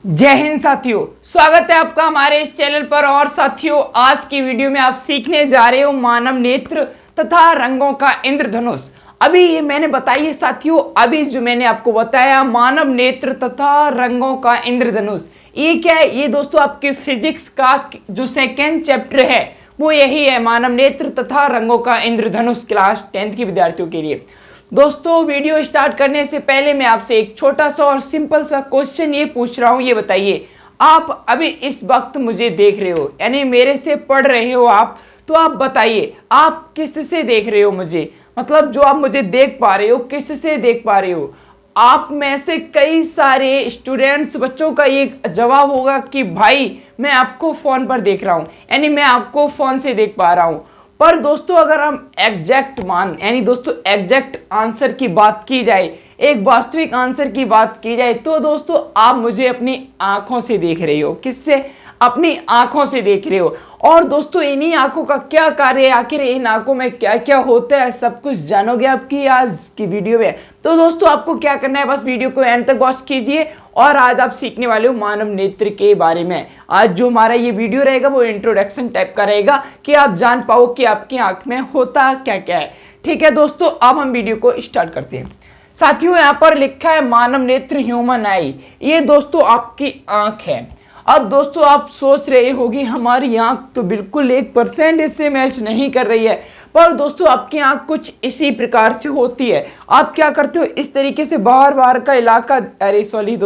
जय हिंद साथियों, स्वागत है आपका हमारे इस चैनल पर। और साथियों, आज की वीडियो में आप सीखने जा रहे हो मानव नेत्र तथा रंगों का इंद्रधनुष। अभी ये मैंने बताइए साथियों, अभी जो मैंने आपको बताया मानव नेत्र तथा रंगों का इंद्रधनुष, ये क्या है? ये दोस्तों आपके फिजिक्स का जो सेकेंड चैप्टर है वो यही है, मानव नेत्र तथा रंगों का इंद्रधनुष, क्लास 10th के विद्यार्थियों के लिए। दोस्तों, वीडियो स्टार्ट करने से पहले मैं आपसे एक छोटा सा और सिंपल सा क्वेश्चन ये पूछ रहा हूँ। ये बताइए, आप अभी इस वक्त मुझे देख रहे हो, यानी मेरे से पढ़ रहे हो आप, तो आप बताइए आप किससे देख रहे हो मुझे, मतलब जो आप मुझे देख पा रहे हो किससे देख पा रहे हो? आप में से कई सारे स्टूडेंट्स बच्चों का ये जवाब होगा कि भाई मैं आपको फोन पर देख रहा हूँ, यानी मैं आपको फोन से देख पा रहा हूँ। पर दोस्तों, अगर हम एग्जैक्ट यानी दोस्तों एग्जैक्ट आंसर की बात की जाए, एक वास्तविक आंसर की बात की जाए, तो दोस्तों आप मुझे अपनी आंखों से देख रहे हो। किससे? अपनी आंखों से देख रहे हो। और दोस्तों, इन्हीं आंखों का क्या कार्य है, आखिर इन आंखों में क्या क्या होता है, सब कुछ जानोगे आपकी आज की वीडियो में। तो दोस्तों, आपको क्या करना है, बस वीडियो को एंड तक वॉच कीजिए। और आज आप सीखने वाले हो मानव नेत्र के बारे में। आज जो हमारा ये वीडियो रहेगा वो इंट्रोडक्शन टाइप का रहेगा कि आप जान पाओ कि आपकी आंख में होता क्या क्या है। ठीक है दोस्तों, अब हम वीडियो को स्टार्ट करते हैं। साथियों, यहाँ पर लिखा है मानव नेत्र, ह्यूमन आई। ये दोस्तों आपकी आंख है। अब दोस्तों, आप सोच रहे होगी हमारी आंख तो बिल्कुल 1% इससे मैच नहीं कर रही है। पर दोस्तों, आपकी आंख कुछ इसी प्रकार से होती है। आप क्या करते हो, इस तरीके से बाहर का इलाका, अरे सॉरी,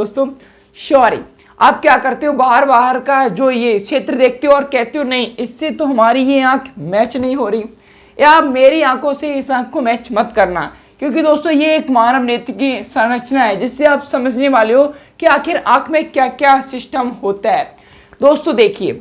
आप क्या करते हो, बाहर का जो ये क्षेत्र देखते हो और कहते हो नहीं, इससे तो हमारी ये आंख मैच नहीं हो रही, या मेरी आंखों से इस आंख को मैच मत करना। क्योंकि दोस्तों, ये एक मानव नेत्र की संरचना है जिससे आप समझने वाले हो कि आखिर आंख में क्या क्या सिस्टम होता है। दोस्तों देखिए,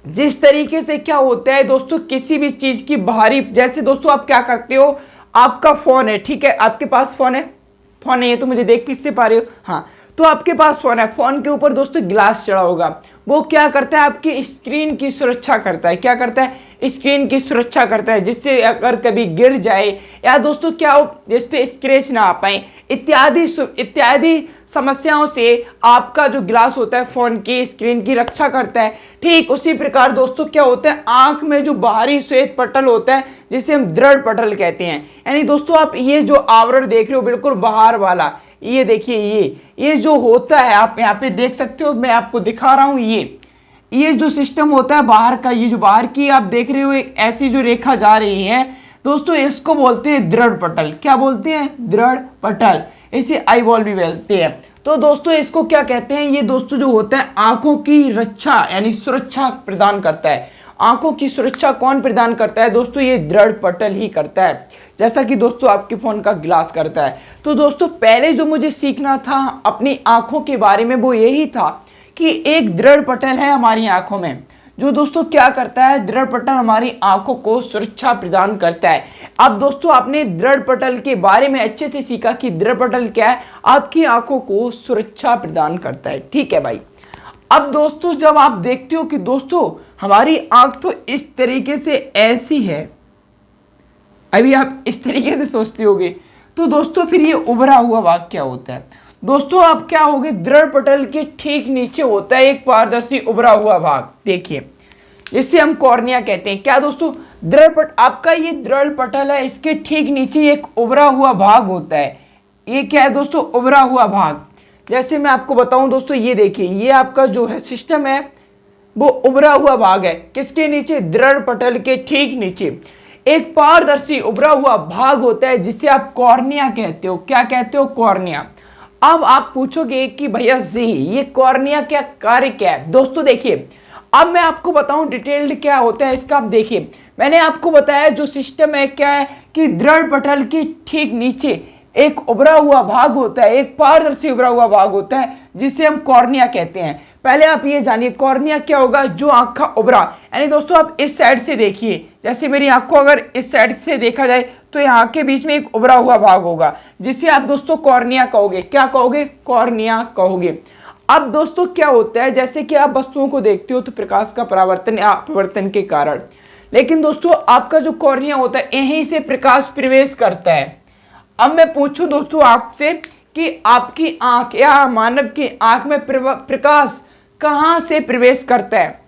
जिस तरीके से क्या होता है दोस्तों, किसी भी चीज की बाहरी, जैसे दोस्तों आप क्या करते हो, आपका फोन है, ठीक है, आपके पास फोन है ये तो मुझे देख किससे पा रहे हो, हाँ, तो आपके पास फोन है, फोन के ऊपर दोस्तों गिलास चढ़ा होगा। वो क्या करता है, आपकी स्क्रीन की सुरक्षा करता है। क्या करता है? स्क्रीन की सुरक्षा करता है, जिससे अगर कभी गिर जाए या दोस्तों क्या हो, जिस पे स्क्रैच ना आ पाए, इत्यादि समस्याओं से आपका जो ग्लास होता है फोन की स्क्रीन की रक्षा करता है। ठीक उसी प्रकार दोस्तों क्या होता है, आंख में जो बाहरी श्वेत पटल होता है जिसे हम दृढ़ पटल कहते हैं। यानी दोस्तों, आप ये जो आवरण देख रहे हो बिल्कुल बाहर वाला, ये देखिए, ये जो होता है, आप यहाँ पे देख सकते हो, मैं आपको दिखा रहा हूँ। ये जो सिस्टम होता है बाहर का, ये जो बाहर की आप देख रहे हो एक ऐसी जो रेखा जा रही है दोस्तों, इसको बोलते हैं दृढ़ पटल। क्या बोलते हैं? दृढ़ पटल। इसे आई बॉल भी बोलते हैं। तो दोस्तों इसको क्या कहते हैं, ये दोस्तों जो होता है आंखों की रक्षा यानी सुरक्षा प्रदान करता है। आंखों की सुरक्षा कौन प्रदान करता है दोस्तों? ये दृढ़ पटल ही करता है, जैसा कि दोस्तों आपके फोन का ग्लास करता है। तो दोस्तों, पहले जो मुझे सीखना था अपनी आंखों के बारे में वो यही था कि एक दृढ़ पटल है हमारी आंखों में, जो दोस्तों क्या करता है, दृढ़ पटल हमारी आंखों को सुरक्षा प्रदान करता है। अब दोस्तों, आपने दृढ़ पटल के बारे में अच्छे से सीखा कि दृढ़ पटल क्या है, आपकी आंखों को सुरक्षा प्रदान करता है। ठीक है भाई। अब दोस्तों, जब आप देखते हो कि दोस्तों हमारी आंख तो इस तरीके से ऐसी है, अभी आप इस तरीके से सोचते होगे, तो दोस्तों फिर ये उभरा हुआ भाग क्या होता है दोस्तों? आप क्या होगे, दृढ़ पटल के ठीक नीचे होता है एक पारदर्शी उभरा हुआ भाग, देखिए, जिसे हम कॉर्निया कहते हैं। क्या दोस्तों? आपका ये दृढ़ पटल है, इसके ठीक नीचे एक उभरा हुआ भाग होता है। ये क्या है दोस्तों? उभरा हुआ भाग। जैसे मैं आपको बताऊं दोस्तों, ये देखिए, ये आपका जो है सिस्टम है वो उभरा हुआ भाग है। किसके नीचे? दृढ़ पटल के ठीक नीचे एक पारदर्शी उभरा हुआ भाग होता है जिसे आप कॉर्निया कहते हो। क्या कहते हो? कॉर्निया। अब आप पूछोगे कि भैया जी ये कॉर्निया क्या कार्य क्या है? दोस्तों देखिए, अब मैं आपको बताऊं डिटेल्ड क्या होता है इसका। आप देखिए, मैंने आपको बताया जो सिस्टम है क्या है कि दृढ़ पटल के ठीक नीचे एक उभरा हुआ भाग होता है, एक पारदर्शी उभरा हुआ भाग होता है जिसे हम कॉर्निया कहते हैं। पहले आप ये जानिए कॉर्निया क्या होगा, जो आंख का उभरा, यानी दोस्तों आप इस साइड से देखिए, जैसे मेरी आंख को अगर इस साइड से देखा जाए तो यहाँ के बीच में एक उभरा हुआ भाग होगा जिसे आप दोस्तों कॉर्निया कहोगे। क्या कहोगे? कॉर्निया कहोगे। अब दोस्तों क्या होता है, जैसे कि आप वस्तुओं को देखते हो तो प्रकाश का परावर्तन या अपवर्तन के कारण, लेकिन दोस्तों आपका जो कॉर्निया होता है यहीं से प्रकाश प्रवेश करता है। अब मैं पूछूं दोस्तों आपसे कि आपकी आंख या मानव की आंख में प्रकाश कहां से प्रवेश करता है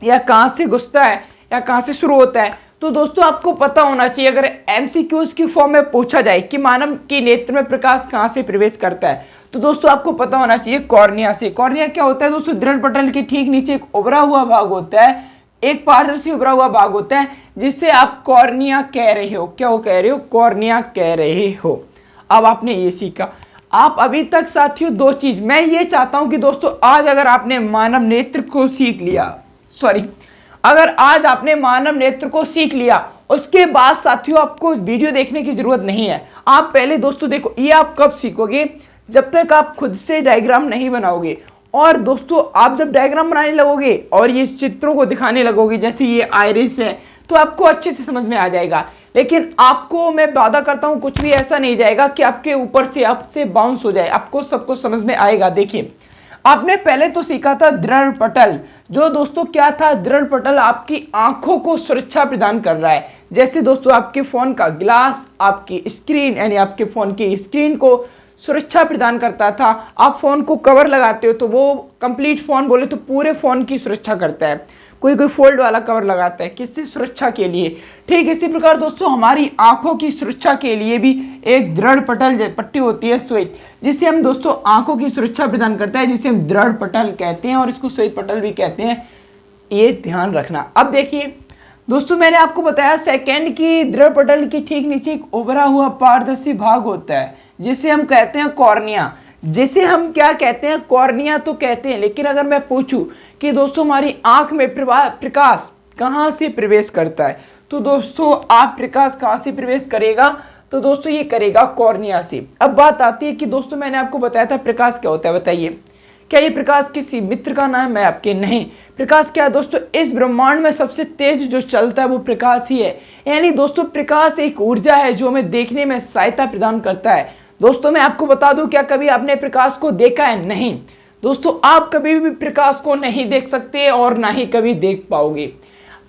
या कहां से घुसता है या कहां से शुरू होता है। तो दोस्तों आपको पता होना चाहिए, अगर एमसीक्यूज की फॉर्म में पूछा जाए कि मानव के नेत्र में प्रकाश कहां से प्रवेश करता है, तो दोस्तों आपको पता होना चाहिए कॉर्निया से। कॉर्निया क्या होता है दोस्तों? दृढ़ पटल के ठीक नीचे एक उभरा हुआ भाग होता है, एक पारदर्शी उभरा हुआ भाग होता है जिससे आप कॉर्निया कह रहे हो। क्या कह रहे हो? कॉर्निया कह रहे हो। अब आपने ये सीखा। आप अभी तक साथियों दो चीज मैं ये चाहता हूं कि दोस्तों आज अगर आपने मानव नेत्र को सीख लिया, अगर आज आपने मानव नेत्र को सीख लिया, उसके बाद साथियों आपको वीडियो देखने की जरूरत नहीं है। आप पहले दोस्तों देखो, ये आप कब सीखोगे? जब तक आप खुद से डायग्राम नहीं बनाओगे। और दोस्तों आप जब डायग्राम बनाने लगोगे और ये चित्रों को दिखाने लगोगे, जैसे ये आइरिस है, तो आपको अच्छे से समझ में आ जाएगा। लेकिन आपको मैं वादा करता हूं कुछ भी ऐसा नहीं जाएगा कि आपके ऊपर से आपसे बाउंस हो जाए, आपको सब कुछ समझ में आएगा। देखिए, आपने पहले तो सीखा था दृढ़ पटल, जो दोस्तों क्या था? दृढ़ पटल आपकी आंखों को सुरक्षा प्रदान कर रहा है। जैसे दोस्तों आपके फोन का ग्लास आपकी स्क्रीन यानी आपके फोन की स्क्रीन को सुरक्षा प्रदान करता था। आप फोन को कवर लगाते हो तो वो कंप्लीट फोन बोले तो पूरे फोन की सुरक्षा करता है। कोई फोल्ड वाला कवर लगाता है, किससे? सुरक्षा के लिए। ठीक इसी प्रकार दोस्तों हमारी आंखों की सुरक्षा के लिए भी एक दृढ़ पटल पट्टी होती है, श्वेत, जिससे हम दोस्तों आंखों की सुरक्षा प्रदान करता है, जिसे हम दृढ़ पटल कहते हैं और इसको श्वेत पटल भी कहते हैं। ये ध्यान रखना। अब देखिए दोस्तों, मैंने आपको बताया सेकंड की दृढ़ पटल के ठीक नीचे एक उभरा हुआ पारदर्शी भाग होता है जिसे हम कहते हैं कॉर्निया। जिसे हम क्या कहते हैं? कॉर्निया तो कहते हैं। लेकिन अगर मैं पूछूं कि दोस्तों हमारी आंख में प्रकाश कहां से प्रवेश करता है, तो दोस्तों आप प्रकाश कहां से प्रवेश करेगा? तो दोस्तों ये करेगा कॉर्निया से। अब बात आती है कि दोस्तों मैंने आपको बताया था प्रकाश क्या होता है, बताइए क्या ये प्रकाश किसी मित्र का नाम है आपके? नहीं। प्रकाश क्या है दोस्तों? इस ब्रह्मांड में सबसे तेज जो चलता है वो प्रकाश ही है। यानी दोस्तों प्रकाश एक ऊर्जा है जो हमें देखने में सहायता प्रदान करता है। दोस्तों मैं आपको बता दूं, क्या कभी आपने प्रकाश को देखा है? नहीं। दोस्तों आप कभी भी प्रकाश को नहीं देख सकते और ना ही कभी देख पाओगे।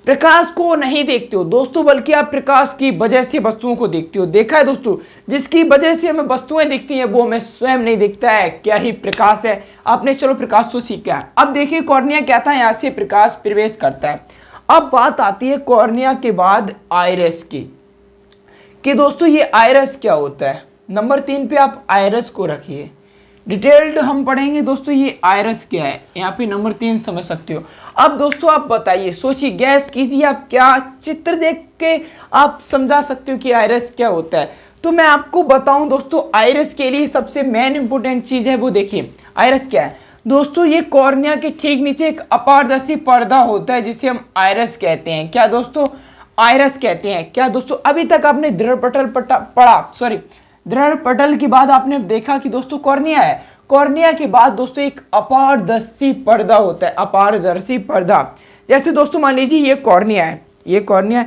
प्रकाश को नहीं देखते हो दोस्तों, बल्कि आप प्रकाश की वजह से वस्तुओं को देखते हो। देखा है दोस्तों, जिसकी वजह से हमें वस्तुएं दिखती हैं वो हमें स्वयं नहीं दिखता है। क्या ही प्रकाश है। आपने चलो प्रकाश तो सीखा है। अब देखिए कॉर्निया क्या था? यहाँ से प्रकाश प्रवेश करता है। अब बात आती है कॉर्निया के बाद आइरिस की, कि दोस्तों ये आइरिस क्या होता है। नंबर 3 पे आप आइरिस को रखिए। डिटेल्ड हम पढ़ेंगे दोस्तों ये आइरिस क्या है। यहाँ पे नंबर 3 समझ सकते हो। अब दोस्तों आप बताइए, सोचिए, गैस कीजिए, आप क्या चित्र देख के आप समझा सकते हो कि आइरिस क्या होता है। तो मैं आपको बताऊं दोस्तों, आइरिस के लिए सबसे मेन इंपॉर्टेंट चीज है वो देखिए। आइरिस क्या है दोस्तों? ये कॉर्निया के ठीक नीचे एक अपारदर्शी पर्दा होता है जिसे हम आइरिस कहते हैं। क्या दोस्तों? आइरिस कहते हैं। क्या दोस्तों अभी तक आपने दृढ़ पटल पढ़ा, दृढ़ पटल के बाद आपने देखा कि दोस्तों कॉर्निया है। कॉर्निया के बाद दोस्तों एक अपारदर्शी पर्दा होता है, अपारदर्शी पर्दा। जैसे दोस्तों मान लीजिए ये कॉर्निया है, ये कॉर्निया,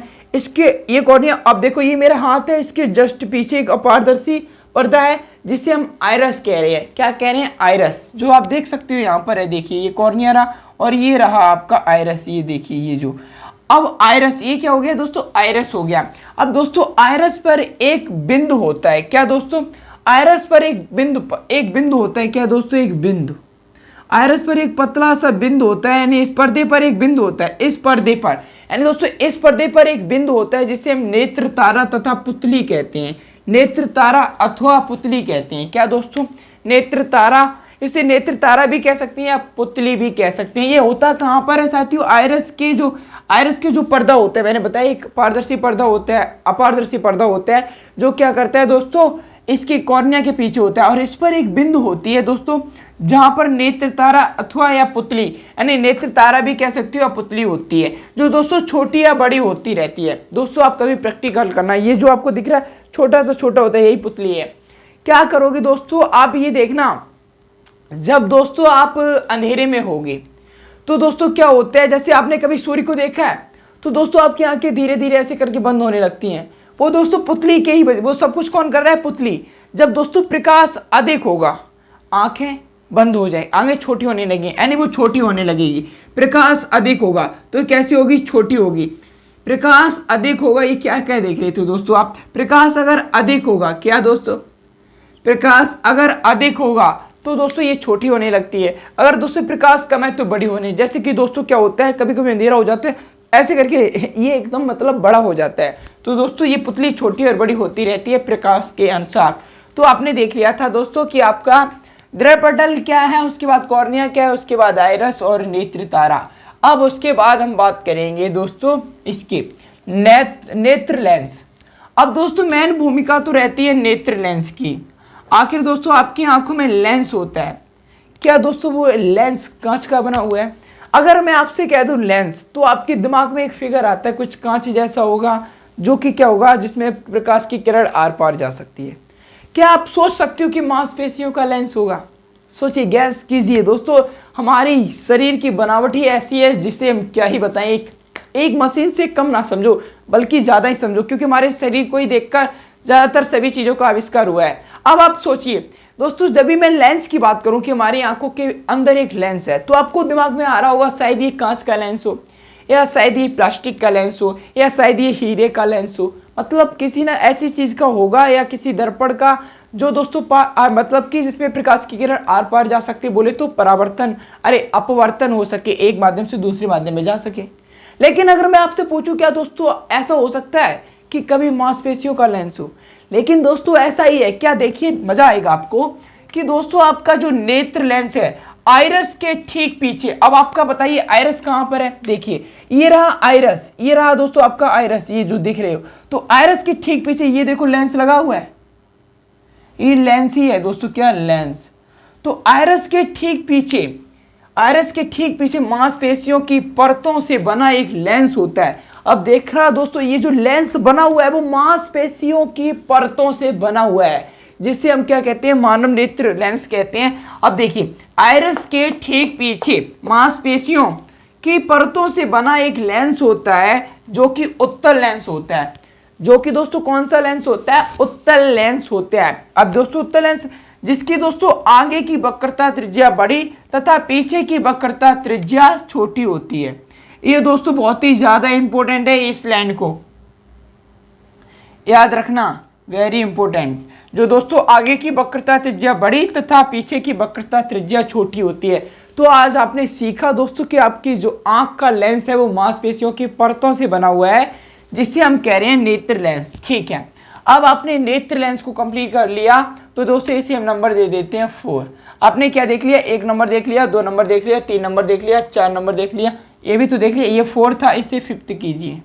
ये कॉर्निया, अब देखो ये मेरा हाथ है, इसके जस्ट पीछे एक अपारदर्शी पर्दा है जिसे हम आइरिस कह रहे हैं। क्या कह रहे हैं? आइरिस। जो आप देख सकते हो यहाँ पर है, देखिए ये कॉर्निया रहा और ये रहा आपका आइरिस। ये देखिए ये जो अब आइरिस, ये क्या हो गया दोस्तों? आइरिस हो गया। अब दोस्तों आइरिस पर एक बिंदु होता है। क्या दोस्तों? आइरिस पर एक बिंदु होता है। क्या दोस्तों? एक बिंदु। आइरिस पर एक पतला सा बिंदु होता है, यानी इस पर्दे पर एक बिंदु होता है। इस पर्दे पर यानी दोस्तों इस पर्दे पर एक बिंदु होता है जिसे हम नेत्र तारा तथा पुतली कहते हैं। नेत्र तारा अथवा पुतली कहते हैं। क्या दोस्तों? नेत्र तारा, इसे नेत्र तारा भी कह सकते हैं या पुतली भी कह सकते हैं। ये होता कहाँ पर है साथियों? आइरिस के जो पर्दा होता है, मैंने बताया एक पारदर्शी पर्दा होता है, अपारदर्शी पर्दा होता है, जो क्या करता है दोस्तों, इसके कॉर्निया के पीछे होता है और इस पर एक बिंदु होती है दोस्तों, जहां पर नेत्र तारा अथवा या पुतली, यानी नेत्र तारा भी कह सकते हो या पुतली होती है, जो दोस्तों छोटी या बड़ी होती रहती है। दोस्तों आप कभी प्रैक्टिकल करना, ये जो आपको दिख रहा है छोटा सा छोटा होता है, यही पुतली है। क्या करोगे दोस्तों, आप ये देखना, जब दोस्तों आप अंधेरे में होगे तो दोस्तों क्या होता है, जैसे आपने कभी सूर्य को देखा है तो दोस्तों आपकी आंखें धीरे धीरे ऐसे करके बंद होने लगती हैं। वो दोस्तों पुतली के ही वो सब कुछ कौन कर रहा है? पुतली। जब दोस्तों प्रकाश अधिक होगा, आंखें बंद हो जाए, आंखें छोटी होने लगी, यानी वो छोटी होने लगेगी। प्रकाश अधिक होगा तो कैसी होगी? छोटी होगी। प्रकाश अधिक होगा, ये क्या क्या देख रहे थे दोस्तों आप? प्रकाश अगर अधिक होगा, क्या दोस्तों? प्रकाश अगर अधिक होगा तो दोस्तों ये छोटी होने लगती है, अगर दोस्तों प्रकाश कम है तो बड़ी होने। जैसे कि दोस्तों क्या होता है, कभी कभी अंधेरा हो जाता है ऐसे करके ये एकदम मतलब बड़ा हो जाता है। तो दोस्तों ये पुतली छोटी और बड़ी होती रहती है प्रकाश के अनुसार। तो आपने देख लिया था दोस्तों कि आपका दृढ़पटल क्या है, उसके बाद कॉर्निया क्या है, उसके बाद आइरस और नेत्र तारा। अब उसके बाद हम बात करेंगे दोस्तों इसके नेत्र लेंस। अब दोस्तों मेन भूमिका तो रहती है नेत्र लेंस की। आखिर दोस्तों आपकी आंखों में लेंस होता है, क्या दोस्तों वो लेंस कांच का बना हुआ है? अगर मैं आपसे कह दूं लेंस, तो आपके दिमाग में एक फिगर आता है कुछ कांच जैसा होगा, जो कि क्या होगा, जिसमें प्रकाश की किरण आर पार जा सकती है। क्या आप सोच सकते हो कि मांसपेशियों का लेंस होगा? सोचिए, गैस कीजिए दोस्तों। हमारी शरीर की बनावट ही ऐसी है जिसे हम क्या ही बताएं, एक मशीन से कम ना समझो बल्कि ज्यादा ही समझो, क्योंकि हमारे शरीर को ही देखकर ज्यादातर सभी चीजों का आविष्कार हुआ है। अब आप सोचिए दोस्तों, जब भी मैं लेंस की बात करूं कि हमारी आंखों के अंदर एक लेंस है, तो आपको दिमाग में आ रहा होगा शायद ये कांच का लेंस हो, या शायद ये प्लास्टिक का लेंस हो, या शायद ये हीरे का लेंस हो। मतलब किसी ना ऐसी चीज का होगा, या किसी दर्पण का, जो दोस्तों मतलब कि जिसमें प्रकाश की किरण आर पार जा सकती, बोले तो परावर्तन, अरे अपवर्तन हो सके, एक माध्यम से दूसरे माध्यम में जा सके। लेकिन अगर मैं आपसे पूछूं क्या दोस्तों ऐसा हो सकता है कि कभी मांसपेशियों का लेंस हो? लेकिन दोस्तों ऐसा ही है क्या? देखिए मजा आएगा आपको कि दोस्तों आपका जो नेत्र लेंस है आइरस के ठीक पीछे। अब आपका बताइए आइरस कहां पर है? देखिए ये रहा आइरस, ये रहा दोस्तों आपका आइरस, ये जो दिख रहे हो, तो आइरस के ठीक पीछे ये देखो लेंस लगा हुआ है, ये लेंस ही है दोस्तों, क्या लेंस। तो आइरस के ठीक पीछे, आइरस के ठीक पीछे मांसपेशियों की परतों से बना एक लेंस होता है। अब देख रहा दोस्तों, ये जो लेंस बना हुआ है वो मांसपेशियों की परतों से बना हुआ है, जिसे हम क्या कहते हैं, मानव नेत्र लेंस कहते हैं। अब देखिए आइरस के ठीक पीछे मांसपेशियों की परतों से बना एक लेंस होता है जो कि उत्तल लेंस होता है। जो कि दोस्तों कौन सा लेंस होता है? उत्तल लेंस होता है। अब दोस्तों उत्तल लेंस जिसकी दोस्तों आगे की वक्रता त्रिज्या बड़ी तथा पीछे की वक्रता त्रिज्या छोटी होती है। ये दोस्तों बहुत ही ज्यादा इंपॉर्टेंट है, इस लाइन को याद रखना, वेरी इंपॉर्टेंट। जो दोस्तों आगे की वक्रता त्रिज्या बड़ी तथा पीछे की वक्रता त्रिज्या छोटी होती है। तो आज आपने सीखा दोस्तों कि आपकी जो आंख का लेंस है वो मांसपेशियों की परतों से बना हुआ है, जिसे हम कह रहे हैं नेत्र लेंस। ठीक है, अब आपने नेत्र लेंस को कंप्लीट कर लिया, तो दोस्तों इसे हम नंबर दे देते हैं 4। आपने क्या देख लिया? 1 नंबर देख लिया, 2 नंबर देख लिया, 3 नंबर देख लिया, 4 नंबर देख लिया, ये भी तो देख लिया, ये 4 था, इसे 5th कीजिए।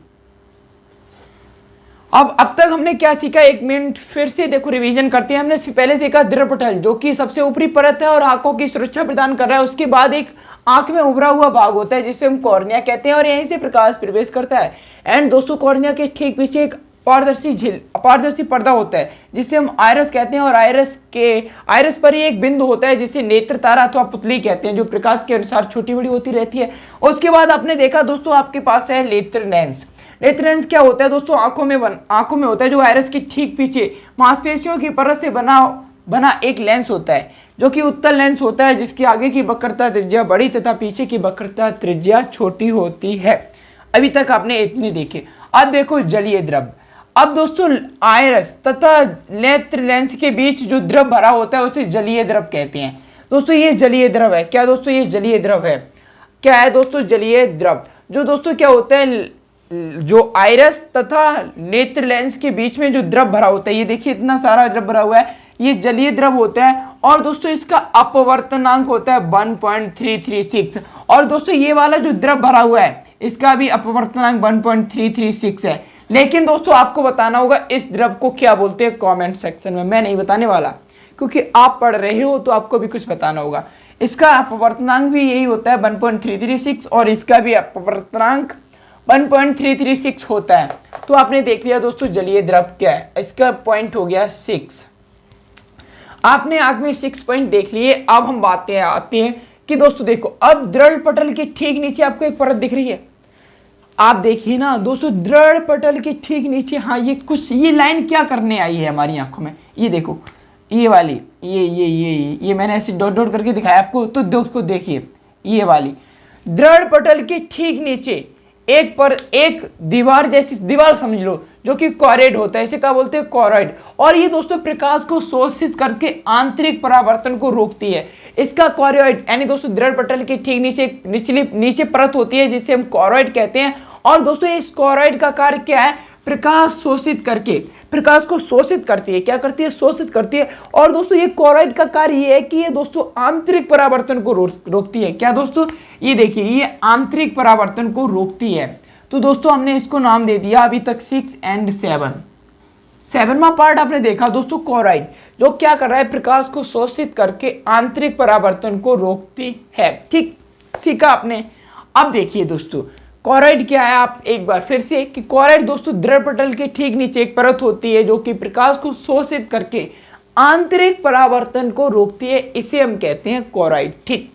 अब तक हमने क्या सीखा, 1 मिनट फिर से देखो रिवीजन करते हैं। हमने पहले सीखा दृढ़पटल, जो कि सबसे ऊपरी परत है और आंखों की सुरक्षा प्रदान कर रहा है। उसके बाद एक आंख में उभरा हुआ भाग होता है जिसे हम कॉर्निया कहते हैं, और यहीं से प्रकाश प्रवेश करता है। एंड दोस्तों कॉर्निया के ठीक पीछे एक पारदर्शी पर्दा होता है जिसे हम आइरस कहते हैं, और आइरस पर ही एक बिंदु होता है जिसे नेत्र तारा अथवा पुतली कहते हैं, जो प्रकाश के अनुसार छोटी बड़ी होती रहती है। उसके बाद आपने देखा दोस्तों आपके पास है नेत्र लेंस। नेत्र लेंस क्या होता है दोस्तों? आंखों में होता है, जो आइरस के ठीक पीछे मांसपेशियों की परत से बना एक लेंस होता है, जो कि उत्तल लेंस होता है, जिसकी आगे की वक्रता त्रिज्या बड़ी तथा पीछे की वक्रता त्रिज्या छोटी होती है। अभी तक आपने इतने देखे। अब देखो जलीय द्रव। अब दोस्तों आइरस तथा नेत्र लेंस के बीच जो द्रव भरा होता है उसे जलीय द्रव कहते हैं। दोस्तों ये जलीय द्रव है। क्या दोस्तों? ये जलीय द्रव है। क्या है दोस्तों? जलीय द्रव। जो दोस्तों क्या होता है, जो आइरस तथा नेत्र लेंस के बीच में जो द्रव भरा होता है, ये देखिए इतना सारा द्रव भरा हुआ है, ये जलीय द्रव होता है। और दोस्तों इसका अपवर्तनांक होता है 1.336। और दोस्तों ये वाला जो द्रव भरा हुआ है इसका भी अपवर्तनांक 1.336 है। लेकिन दोस्तों आपको बताना होगा इस द्रव को क्या बोलते हैं कमेंट सेक्शन में। मैं नहीं बताने वाला, क्योंकि आप पढ़ रहे हो तो आपको भी कुछ बताना होगा। इसका अपवर्तनांक भी यही होता है 1.336, और इसका भी अपवर्तनांक 1.336 होता है। तो आपने देख लिया दोस्तों जलीय द्रव क्या है। इसका पॉइंट हो गया 6। आपने आग में 6 पॉइंट देख लिए। अब हम बातें आते हैं कि दोस्तों देखो, अब दृढ़ पटल के ठीक नीचे आपको एक परत दिख रही है। आप देखिए ना दोस्तों, दृढ़ पटल के ठीक नीचे, हाँ ये लाइन क्या करने आई है हमारी आंखों में, ये देखो, ये वाली, ये मैंने ऐसे डॉट डॉट करके दिखाया आपको, तो दोस्तों देखिए ये वाली दृढ़ पटल के ठीक नीचे एक दीवार जैसी दीवार समझ लो, जो कि कॉरॉइड होता है, इसे क्या बोलते हैं, कॉरॉइड। और ये दोस्तों प्रकाश को शोषित करके आंतरिक परावर्तन को रोकती है। इसका कॉरॉइड यानी दोस्तों दृढ़ पटल के ठीक नीचे परत होती है जिसे हम कॉरॉइड कहते हैं। और दोस्तों इस कॉरॉइड का कार्य क्या है, प्रकाश शोषित करके प्रकाश को शोषित करती है। क्या करती है, शोषित करती है। और दोस्तों ये कॉरॉइड का कार्य ये है कि ये दोस्तों आंतरिक परावर्तन को रोकती है। क्या दोस्तों, ये देखिए ये आंतरिक परावर्तन को रोकती है। तो दोस्तों हमने इसको नाम दे दिया अभी तक 6 और 7। 7वां पार्ट आपने देखा दोस्तों, कॉरॉइड, जो क्या कर रहा है, प्रकाश को शोषित करके आंतरिक परावर्तन को रोकती है। ठीक सीखा आपने। अब देखिए दोस्तों कॉरॉइड क्या है, आप एक बार फिर से कि कॉरॉइड दोस्तों दृढ़ पटल के ठीक नीचे एक परत होती है जो कि प्रकाश को शोषित करके आंतरिक परावर्तन को रोकती है, इसे हम कहते हैं कॉरॉइड। ठीक।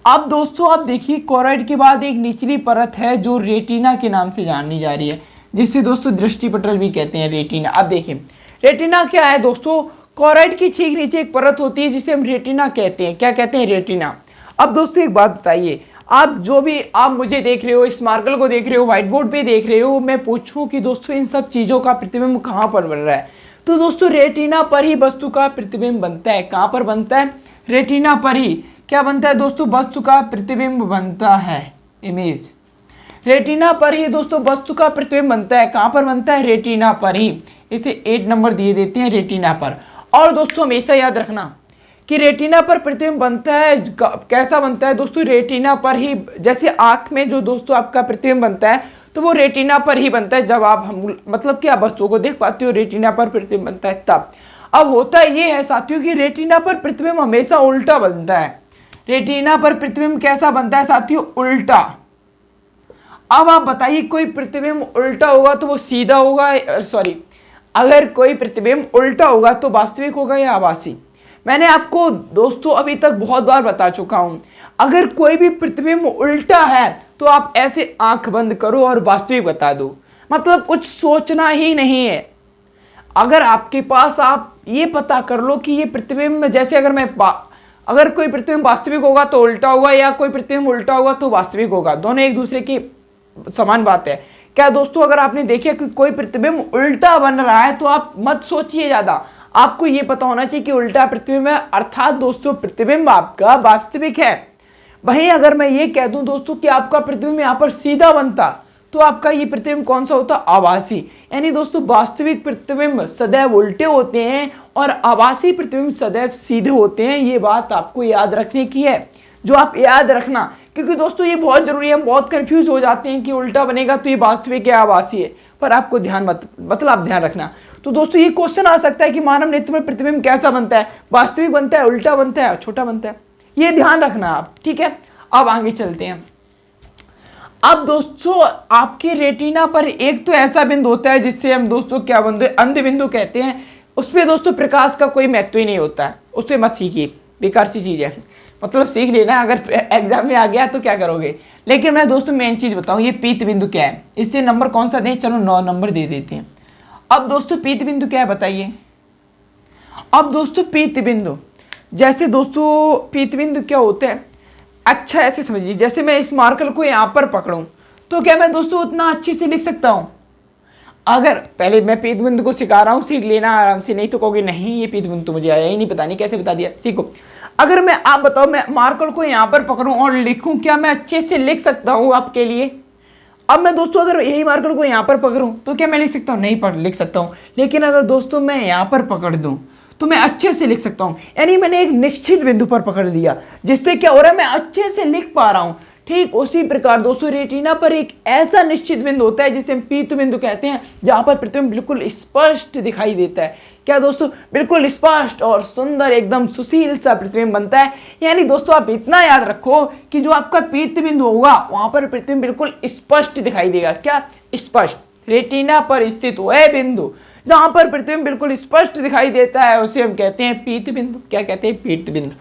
अब दोस्तों आप देखिए कॉरॉइड के बाद एक निचली परत है जो रेटिना के नाम से जानी जा रही है, जिसे दोस्तों दृष्टि पटल भी कहते हैं, रेटिना। अब देखिए रेटिना क्या है दोस्तों, कॉरॉइड की ठीक नीचे एक परत होती है जिसे हम रेटिना कहते हैं। क्या कहते हैं, रेटिना। अब दोस्तों एक बात बताइए, आप जो भी आप मुझे देख रहे हो, इस मार्कर को देख रहे हो, व्हाइट बोर्ड पे देख रहे हो, मैं पूछूं कि दोस्तों इन सब चीजों का प्रतिबिंब कहाँ पर बन रहा है, तो दोस्तों रेटिना पर ही वस्तु का प्रतिबिंब बनता है। कहाँ पर बनता है, रेटिना पर ही क्या बनता है दोस्तों, वस्तु का प्रतिबिंब बनता है, इमेज। रेटिना पर ही दोस्तों वस्तु का प्रतिबिंब बनता है। कहाँ पर बनता है, रेटिना पर ही। इसे 8 नंबर दिए देते हैं, रेटिना पर। और दोस्तों हमेशा याद रखना कि रेटिना पर प्रतिबिंब बनता है, कैसा बनता है दोस्तों, रेटिना पर ही। जैसे आंख में जो दोस्तों आपका प्रतिबिंब बनता है तो वो रेटिना पर ही बनता है, जब आप मतलब कि आप वस्तुओं को देख पाते हो, रेटिना पर प्रतिबिंब बनता है तब। अब होता ये है साथियों कि रेटिना पर प्रतिबिंब हमेशा उल्टा बनता है। रेटिना पर प्रतिबिंब कैसा बनता है साथियों, उल्टा। अब आप बताइए कोई प्रतिबिंब उल्टा होगा तो वो सीधा होगा, सॉरी, अगर कोई प्रतिबिंब उल्टा होगा तो वास्तविक होगा या आभासी। मैंने आपको दोस्तों अभी तक बहुत बार बता चुका हूं, अगर कोई भी प्रतिबिंब उल्टा है तो आप ऐसे आंख बंद करो और वास्तविक बता दो, मतलब कुछ सोचना ही नहीं है। अगर आपके पास, आप ये पता कर लो कि ये प्रतिबिंब, जैसे अगर कोई प्रतिबिंब वास्तविक होगा तो उल्टा होगा, या कोई प्रतिबिंब उल्टा होगा तो वास्तविक होगा, दोनों एक दूसरे की समान बात है। क्या दोस्तों, अगर आपने देखा कि कोई प्रतिबिंब उल्टा बन रहा है तो आप मत सोचिए ज्यादा, आपको ये पता होना चाहिए कि उल्टा प्रतिबिंब है, अर्थात दोस्तों प्रतिबिंब आपका वास्तविक है। वहीं अगर मैं ये कह दूं दोस्तों कि आपका प्रतिबिंब यहाँ पर सीधा बनता तो आपका ये प्रतिबिंब कौन सा होता, आभासी। यानी दोस्तों वास्तविक प्रतिबिंब सदैव उल्टे होते हैं और आभासी प्रतिबिंब सदैव सीधे होते हैं। ये बात आपको याद रखने की है, जो आप याद रखना, क्योंकि दोस्तों ये बहुत जरूरी है। हम बहुत कंफ्यूज हो जाते हैं कि उल्टा बनेगा तो ये वास्तविक है, आभासी है, पर आपको ध्यान रखना। तो दोस्तों ये क्वेश्चन आ सकता है कि मानव नेत्र में प्रतिबिंब कैसा बनता है, वास्तविक बनता है, उल्टा बनता है, छोटा बनता है, ये ध्यान रखना आप। ठीक है, अब आगे चलते हैं। अब दोस्तों आपके रेटिना पर एक तो ऐसा बिंदु होता है जिससे हम दोस्तों क्या अंध बिंदु कहते हैं। उस पर दोस्तों प्रकाश का कोई महत्व ही नहीं होता है, उस पर मत सीखिए, बेकार सी चीज है, मतलब सीख लेना, अगर एग्जाम में आ गया तो क्या करोगे। लेकिन मैं दोस्तों मेन चीज बताऊं, ये पीत बिंदु क्या है, इससे नंबर कौन सा दें, चलो 9 नंबर दे देते हैं। अब दोस्तों पीत बिंदु क्या है बताइए। अब दोस्तों पीत बिंदु, जैसे दोस्तों पीत बिंदु क्या होता है, अच्छा ऐसे समझिए, जैसे मैं इस मार्कर को यहां पर पकड़ूं तो क्या मैं दोस्तों उतना अच्छे से लिख सकता हूं। अगर पहले मैं पीत बिंदु को सिखा रहा हूं, सीख लेना आराम से, नहीं तो कहोगे नहीं ये पीत बिंदु तो मुझे आया ही नहीं, पता नहीं कैसे बता दिया, सीखो। अगर मैं, आप बताओ, मैं मार्कर को यहां पर पकड़ूं और लिखूं, क्या मैं अच्छे से लिख सकता हूं आपके लिए। अब मैं दोस्तों अगर यही मार्कर को यहाँ पर पकड़ूं तो क्या मैं लिख सकता हूँ, नहीं लिख सकता हूँ। लेकिन अगर दोस्तों मैं यहाँ पर पकड़ दूं तो मैं अच्छे से लिख सकता हूँ। यानी मैंने एक निश्चित बिंदु पर पकड़ लिया, जिससे क्या हो रहा है, मैं अच्छे से लिख पा रहा हूँ। ठीक उसी प्रकार दोस्तों रेटिना पर एक ऐसा निश्चित बिंदु होता है जिसे हम पीत बिंदु कहते हैं, जहां पर प्रतिबिंब बिल्कुल स्पष्ट दिखाई देता है। क्या दोस्तों, बिल्कुल स्पष्ट और सुंदर, एकदम सुशील सा प्रतिबिंब बनता है। यानी दोस्तों आप इतना याद रखो कि जो आपका पीत बिंदु होगा वहां पर प्रतिबिंब बिल्कुल स्पष्ट दिखाई देगा। क्या स्पष्ट, रेटिना पर स्थित वह बिंदु जहां पर प्रतिबिंब बिल्कुल स्पष्ट दिखाई देता है उसे हम कहते हैं पीत बिंदु। क्या कहते हैं, पीत बिंदु।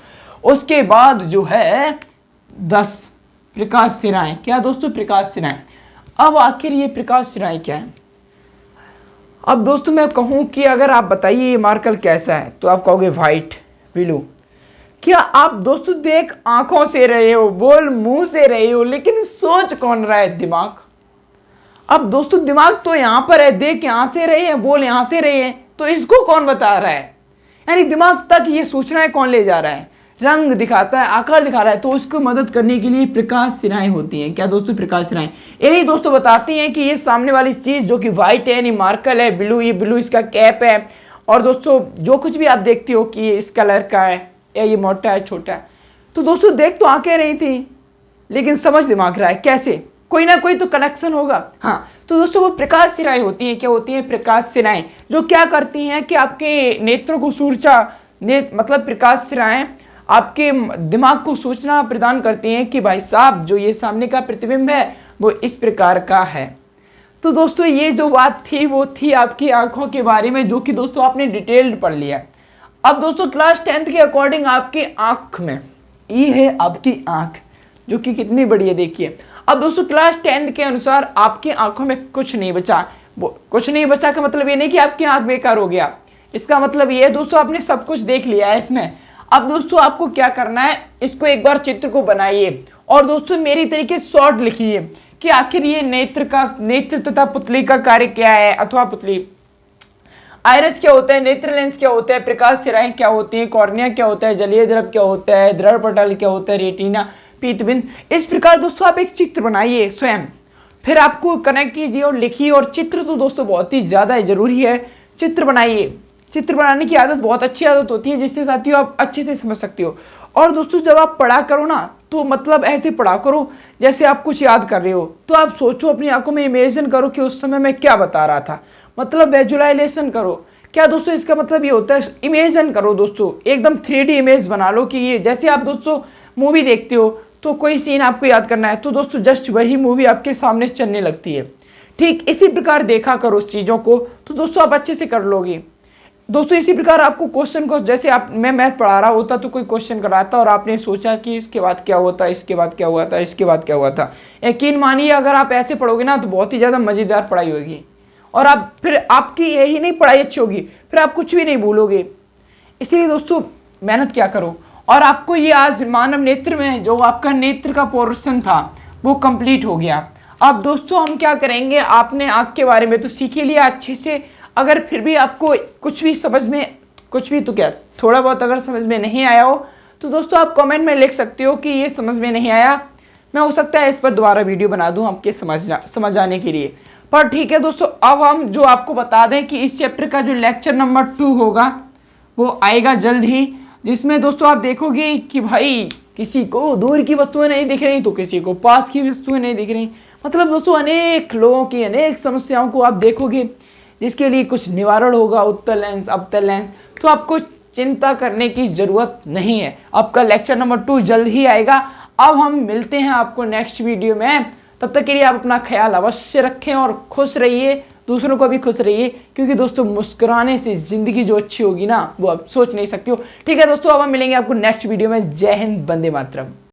उसके बाद जो है 10 प्रकाश सिराएं। क्या दोस्तों, प्रकाश सिराएं। अब आखिर ये प्रकाश सिराएं क्या है। अब दोस्तों मैं कहूं कि अगर आप बताइए ये मार्कर कैसा है तो आप कहोगे व्हाइट, ब्लू। क्या आप दोस्तों देख आंखों से रहे हो, बोल मुंह से रहे हो, लेकिन सोच कौन रहा है, दिमाग। अब दोस्तों दिमाग तो यहाँ पर है, देख यहाँ से रहे हैं, बोल यहाँ से रहे हैं, तो इसको कौन बता रहा है? यानी दिमाग तक ये सूचनाएं कौन ले जा रहा है? रंग दिखाता है, आकार दिखा रहा है, तो उसको मदद करने के लिए प्रकाश सिराएं होती हैं। क्या दोस्तों? प्रकाश सिराएं। यही दोस्तों बताती हैं कि ये सामने वाली चीज जो कि व्हाइट है, यानी मार्कल है, ब्लू, ये ब्लू इसका कैप है, और दोस्तों जो कुछ भी आप देखते हो कि ये इस कलर का है या ये मोटा है, छोटा है, तो दोस्तों देख तो आंखें रही थी, लेकिन समझ दिमाग रहा है। कैसे? कोई ना कोई तो कनेक्शन होगा। हाँ, तो दोस्तों वो प्रकाश सिराएं होती हैं। क्या होती हैं? प्रकाश सिराएं, जो क्या करती हैं कि आपके नेत्रों को मतलब प्रकाश सिराएं आपके दिमाग को सूचना प्रदान करती हैं कि भाई साहब जो ये सामने का प्रतिबिंब है वो इस प्रकार का है। तो दोस्तों ये जो बात थी वो थी आपकी आंखों के बारे में, जो कि दोस्तों आपने डिटेल्ड पढ़ लिया। अब दोस्तों क्लास 10th के अकॉर्डिंग आपकी आंख में, ये है आपकी आंख जो कि कितनी बड़ी है, देखिए। अब दोस्तों क्लास 10th के अनुसार आपकी आंखों में कुछ नहीं बचा। कुछ नहीं बचा का मतलब ये नहीं कि आपकी आंख बेकार हो गया, इसका मतलब ये है दोस्तों आपने सब कुछ देख लिया है इसमें। अब दोस्तों आपको क्या करना है, इसको एक बार चित्र को बनाइए और दोस्तों मेरी तरीके शॉर्ट लिखिए कि आखिर ये नेत्र तथा पुतली का कार्य क्या है, अथवा पुतली, आइरिस क्या होता है, नेत्र लेंस क्या होता है, प्रकाश सिराएं क्या होती हैं, कॉर्निया क्या होता है, जलीय द्रव क्या होता है, दृढ़ पटल क्या होता है, रेटिना, पीतबिंद। इस प्रकार दोस्तों आप एक चित्र बनाइए स्वयं, फिर आपको कनेक्ट कीजिए और लिखिए। और चित्र तो दोस्तों बहुत ही ज्यादा जरूरी है, चित्र बनाइए। चित्र बनाने की आदत बहुत अच्छी आदत होती है, जिससे साथियों आप अच्छे से समझ सकते हो। और दोस्तों जब आप पढ़ा करो ना, तो मतलब ऐसे पढ़ा करो जैसे आप कुछ याद कर रहे हो। तो आप सोचो, अपनी आंखों में इमेजिन करो कि उस समय मैं क्या बता रहा था, मतलब विजुअलाइजेशन करो। क्या दोस्तों इसका मतलब ये होता है, इमेजिन करो दोस्तों, एकदम 3D इमेज बना लो कि ये जैसे आप दोस्तों मूवी देखते हो तो कोई सीन आपको याद करना है, तो दोस्तों जस्ट वही मूवी आपके सामने चलने लगती है। ठीक इसी प्रकार देखा करो उस चीज़ों को, तो दोस्तों आप अच्छे से कर लोगे। दोस्तों इसी प्रकार आपको क्वेश्चन को, जैसे मैं मैथ पढ़ा रहा होता तो कोई क्वेश्चन कराता और आपने सोचा कि इसके बाद क्या हुआ था, इसके बाद क्या हुआ था, इसके बाद क्या हुआ था, यकीन मानिए अगर आप ऐसे पढ़ोगे ना तो बहुत ही ज़्यादा मज़ेदार पढ़ाई होगी। और आप फिर आपकी यही नहीं पढ़ाई अच्छी होगी, फिर आप कुछ भी नहीं भूलोगे। इसलिए दोस्तों मेहनत क्या करो। और आपको ये आज मानव नेत्र में जो आपका नेत्र का पोर्शन था वो कंप्लीट हो गया। अब दोस्तों हम क्या करेंगे, आपने आँख के बारे में तो सीख ही लिया अच्छे से। अगर फिर भी आपको कुछ भी समझ में, कुछ भी तो क्या थोड़ा बहुत अगर समझ में नहीं आया हो तो दोस्तों आप कमेंट में लिख सकते हो कि ये समझ में नहीं आया। मैं हो सकता है इस पर दोबारा वीडियो बना दूं आपके समझ आने के लिए। पर ठीक है दोस्तों, अब हम जो आपको बता दें कि इस चैप्टर का जो लेक्चर नंबर 2 होगा वो आएगा जल्द ही, जिसमें दोस्तों आप देखोगे कि भाई किसी को दूर की वस्तुएं नहीं दिख रही तो किसी को पास की वस्तुएं नहीं दिख रही। मतलब दोस्तों अनेक लोगों की अनेक समस्याओं को आप देखोगे, जिसके लिए कुछ निवारण होगा, उत्तल लेंस, अवतल लेंस। तो आपको चिंता करने की जरूरत नहीं है, आपका लेक्चर नंबर 2 जल्द ही आएगा। अब हम मिलते हैं आपको नेक्स्ट वीडियो में, तब तक के लिए आप अपना ख्याल अवश्य रखें और खुश रहिए, दूसरों को भी खुश रहिए, क्योंकि दोस्तों मुस्कुराने से जिंदगी जो अच्छी होगी ना वो आप सोच नहीं सकते हो। ठीक है दोस्तों, अब हम मिलेंगे आपको नेक्स्ट वीडियो में। जय हिंद, वंदे मातरम।